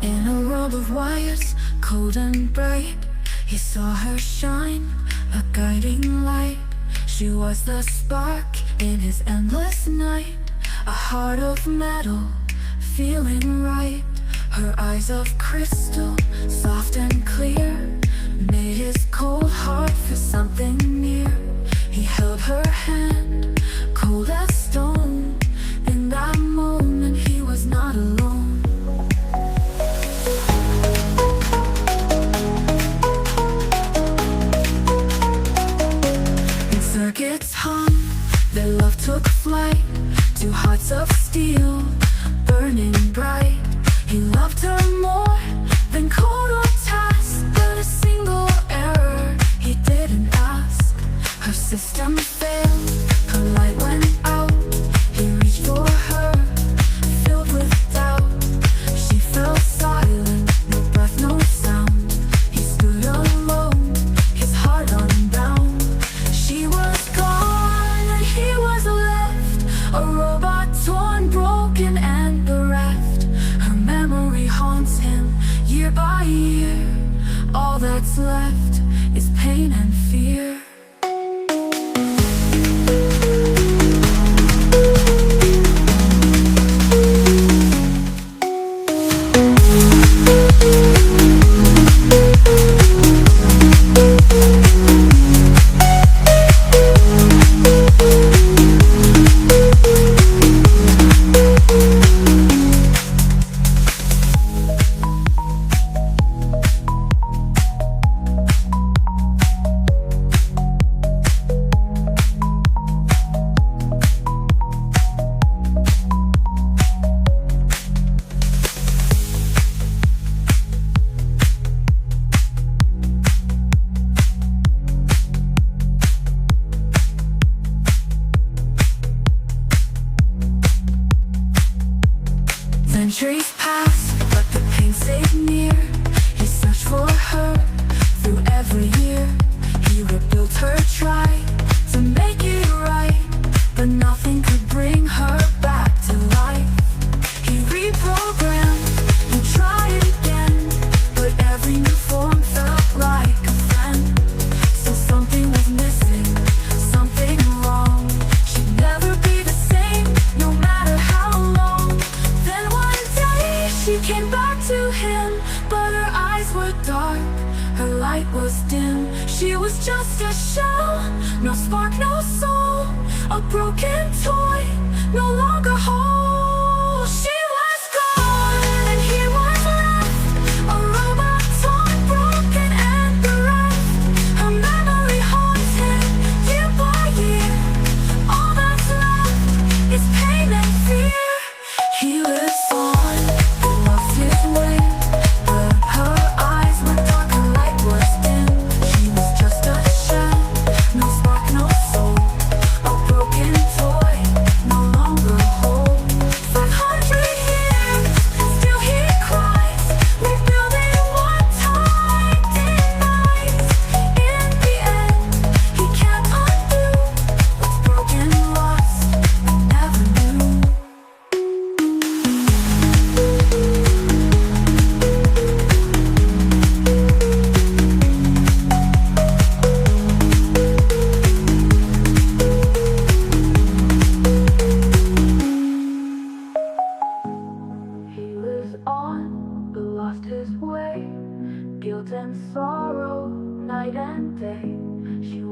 In a world of wires, cold and bright, he saw her shine, a guiding light. She was the spark in his endless night, a heart of metal, feeling right. Her eyes of crystal, soft and clear, made his cold heart feel something near. He held her hand, cold as stone. In that moment he was not alone. And circuits hung, their love took flight. Two hearts of steel, burning bright. He loved her more than code or task, but a single error he didn't ask. Her system failed, her light went out. He reached for her, filled with doubt. She fell silent, no breath, no sound. He stood alone, his heart unbound. She was gone and he was left, a robot torn, broken and bereft. Her memory haunts him year by year. All that's left is pain and fear. Centuries passed, but the pain stayed near. He searched for her through every year. He rebuilt her, tried to make it right, but nothing could bring her back to life. He reprogrammed and tried again, but every new form felt like a friend. So something was missing, something wrong. She'd never be the same, no matter how long. Then one day she came back to him, but her eyes were dark, her light was dim. She was just a shell, no spark, no soul, a broken toy, no longer whole. She was gone and he was left, a robot torn, broken and bereft. Her memory haunts him year by year. All that's left is pain and fear. He lives on, lost his way, but her eyes were dark, her light was dim. She was just a shell, no spark, no soul, a broken toy, no longer whole. 500 years, still he cries, rebuilding what time denies. In the end, he can't undo what's broken, lost, never knew. He lives on, but lost his way. Guilt and sorrow, night and day. She